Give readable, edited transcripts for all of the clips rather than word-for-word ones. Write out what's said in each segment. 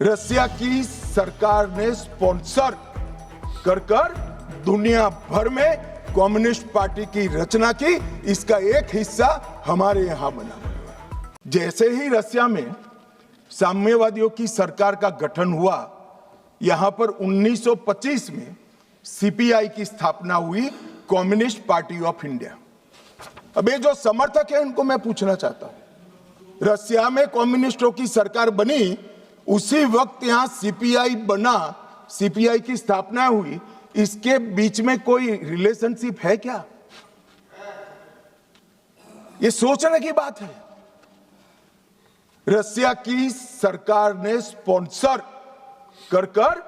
रसिया की सरकार ने स्पॉन्सर कर दुनिया भर में कम्युनिस्ट पार्टी की रचना की। इसका एक हिस्सा हमारे यहां बना। जैसे ही रसिया में साम्यवादियों की सरकार का गठन हुआ, यहां पर 1925 में सीपीआई की स्थापना हुई, कम्युनिस्ट पार्टी ऑफ इंडिया। अब ये जो समर्थक है उनको मैं पूछना चाहता हूं, रसिया में कम्युनिस्टों की सरकार बनी, उसी वक्त यहां सीपीआई बना, सीपीआई की स्थापना हुई, इसके बीच में कोई रिलेशनशिप है क्या? ये सोचने की बात है। रसिया की सरकार ने स्पॉन्सर कर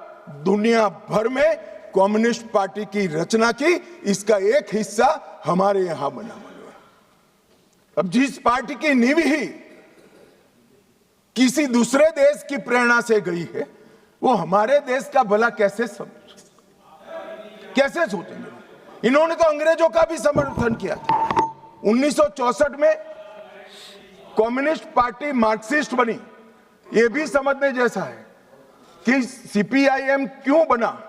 दुनिया भर में कम्युनिस्ट पार्टी की रचना की। इसका एक हिस्सा हमारे यहां बना। अब जिस पार्टी की नींव ही किसी दूसरे देश की प्रेरणा से गई है, वो हमारे देश का भला कैसे सोचेंगे? इन्होंने तो अंग्रेजों का भी समर्थन किया था। 1964 में कम्युनिस्ट पार्टी मार्क्सिस्ट बनी। यह भी समझने जैसा है कि सीपीआईएम क्यों बना।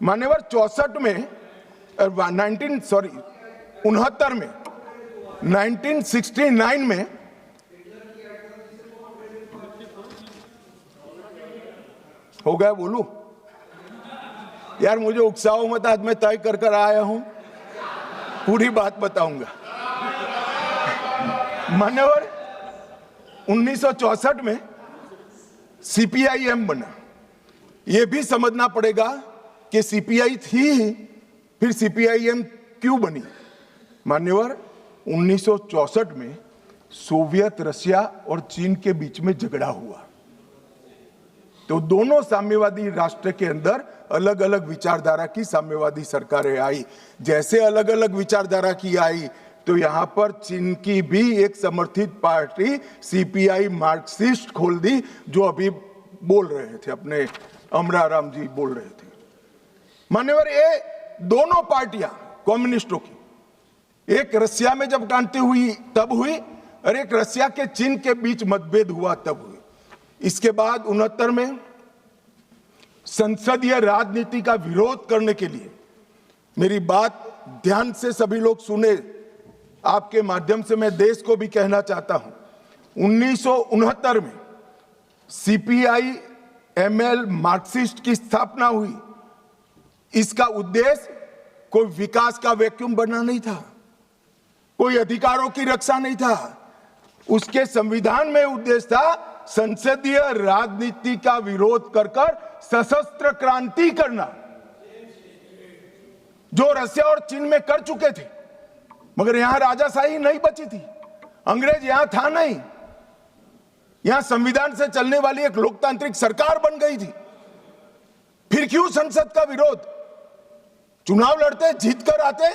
मान्यवर 64 में 1969 में हो गया। बोलूं यार, मुझे उकसाओ मत, आज मैं तय कर आया हूं, पूरी बात बताऊंगा। मान्यवर 1964 में सीपीआईएम बना। यह भी समझना पड़ेगा कि सीपीआई थी, फिर सीपीआईएम क्यों बनी। मान्यवर 1964 में सोवियत रशिया और चीन के बीच में झगड़ा हुआ, तो दोनों साम्यवादी राष्ट्र के अंदर अलग अलग विचारधारा की साम्यवादी सरकारें आई। जैसे अलग अलग विचारधारा की आई, तो यहां पर चीन की भी एक समर्थित पार्टी सीपीआई मार्क्सिस्ट खोल दी, जो अभी बोल रहे थे, अपने अमराराम जी बोल रहे थे। मान्यवर ये दोनों पार्टियां कम्युनिस्टों की, एक रसिया में जब क्रांति हुई तब हुई, और एक रसिया के चीन के बीच मतभेद हुआ तब हुई। इसके बाद 69 में संसदीय राजनीति का विरोध करने के लिए, मेरी बात ध्यान से सभी लोग सुने, आपके माध्यम से मैं देश को भी कहना चाहता हूं, 1969 में सीपीआई एमएल मार्क्सिस्ट की स्थापना हुई। इसका उद्देश्य कोई विकास का वैक्यूम बनना नहीं था, कोई अधिकारों की रक्षा नहीं था। उसके संविधान में उद्देश्य था संसदीय राजनीति का विरोध कर सशस्त्र क्रांति करना, जो रसिया और चीन में कर चुके थे। मगर यहां राजाशाही नहीं बची थी, अंग्रेज यहां था नहीं, यहां संविधान से चलने वाली एक लोकतांत्रिक सरकार बन गई थी। फिर क्यों संसद का विरोध? चुनाव लड़ते, जीत कर आते,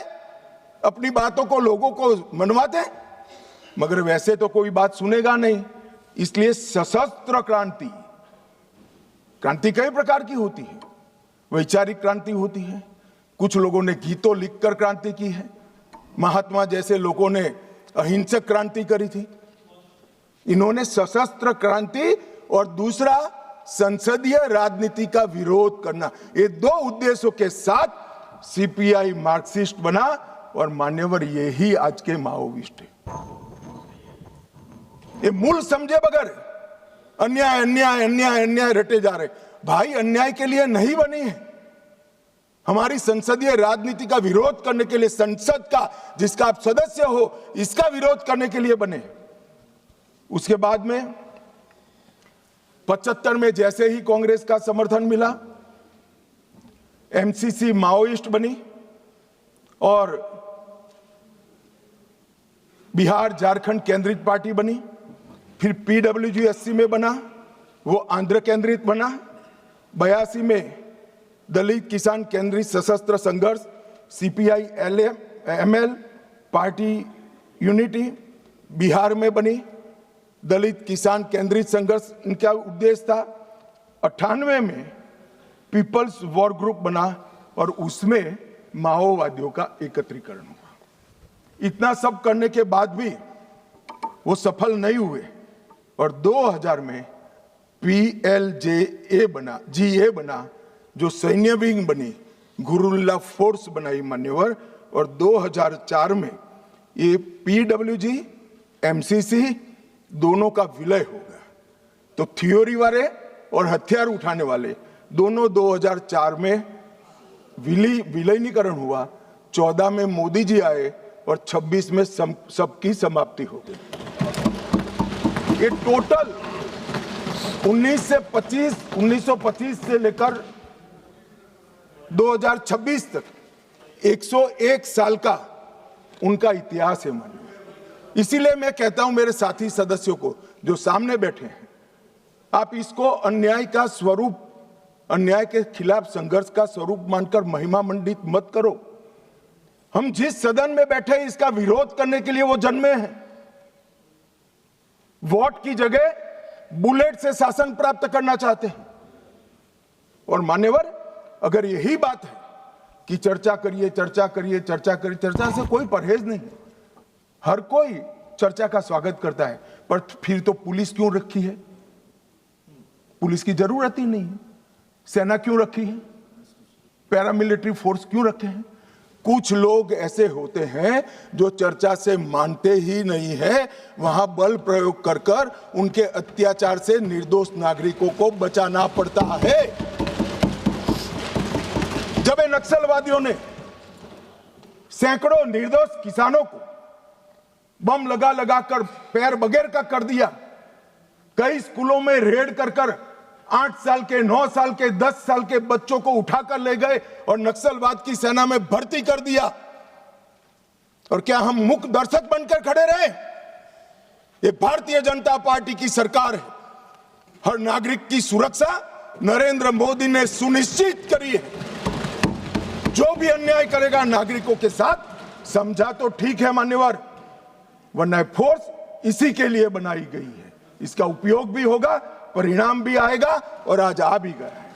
अपनी बातों को लोगों को मनवाते, मगर वैसे तो कोई बात सुनेगा नहीं। इसलिए सशस्त्र क्रांति, क्रांति कई प्रकार की होती है। वैचारिक क्रांति होती है, कुछ लोगों ने गीतों लिखकर क्रांति की है, महात्मा जैसे लोगों ने अहिंसक क्रांति करी थी। इन्होंने सशस्त्र क्रांति और दूसरा संसदीय राजनीति का विरोध करना, ये दो उद्देश्यों के साथ सीपीआई मार्क्सिस्ट बना। और मान्यवर यही आज के माओविस्ट है। ये मूल समझे बगैर अन्याय अन्याय अन्याय अन्याय रटे जा रहे। भाई, अन्याय के लिए नहीं बनी है, हमारी संसदीय राजनीति का विरोध करने के लिए, संसद का जिसका आप सदस्य हो, इसका विरोध करने के लिए बने। उसके बाद में 75 में जैसे ही कांग्रेस का समर्थन मिला, एमसीसी माओइस्ट बनी और बिहार झारखंड केंद्रित पार्टी बनी। फिर पीडब्ल्यूजीएससी में बना, वो आंध्र केंद्रित बना। 82 में दलित किसान केंद्रित सशस्त्र संघर्ष CPI ML party unity Bihar में बनी। दलित किसान केंद्रित संघर्ष इनका उद्देश्य था। 98 में पीपल्स वॉर ग्रुप बना और उसमें माओवादियों का एकत्रीकरण हुआ। इतना सब करने के बाद भी वो सफल नहीं हुए और 2000 में PLJA बना, GA बना, जो सैन्य विंग बनी, गुरुल्ला फोर्स बनाई मान्यवर, और 2004 में ये PWG, MCC दोनों का विलय हो गया। तो थ्योरी वाले और हथियार उठाने वाले दोनों 2004 में विलीनीकरण हुआ, 14 में मोदी जी आए और 26 में सबकी समाप्ति हो गई। ये टोटल 1925 से लेकर 2026 तक 101 साल का उनका इतिहास है माननीय। इसीलिए मैं कहता हूं मेरे साथी सदस्यों को जो सामने बैठे हैं, आप इसको अन्याय का स्वरूप, अन्याय के खिलाफ संघर्ष का स्वरूप मानकर महिमा मंडित मत करो। हम जिस सदन में बैठे हैं इसका विरोध करने के लिए वो जन्मे हैं। वोट की जगह बुलेट से शासन प्राप्त करना चाहते हैं। और मान्यवर, अगर यही बात है कि चर्चा करिए, चर्चा करिए, चर्चा करिए, चर्चा से कोई परहेज नहीं है, हर कोई चर्चा का स्वागत करता है, पर फिर तो पुलिस क्यों रखी है? पुलिस की जरूरत ही नहीं है। सेना क्यों रखी है? पैरामिलिट्री फोर्स क्यों रखे हैं? कुछ लोग ऐसे होते हैं जो चर्चा से मानते ही नहीं है, वहां बल प्रयोग कर कर उनके अत्याचार से निर्दोष नागरिकों को बचाना पड़ता है। जब नक्सलवादियों ने सैकड़ों निर्दोष किसानों को बम लगा लगा कर पैर बगैर का कर दिया, कई स्कूलों में रेड कर कर 8 साल के, 9 साल के, 10 साल के बच्चों को उठाकर ले गए और नक्सलवाद की सेना में भर्ती कर दिया, और क्या हम मूक दर्शक बनकर खड़े रहे? ये भारतीय जनता पार्टी की सरकार है। हर नागरिक की सुरक्षा नरेंद्र मोदी ने सुनिश्चित करी है। जो भी अन्याय करेगा नागरिकों के साथ, समझा तो ठीक है मान्यवर, वरना फोर्स इसी के लिए बनाई गई है। इसका उपयोग भी होगा, परिणाम भी आएगा, और आज आ भी गया है।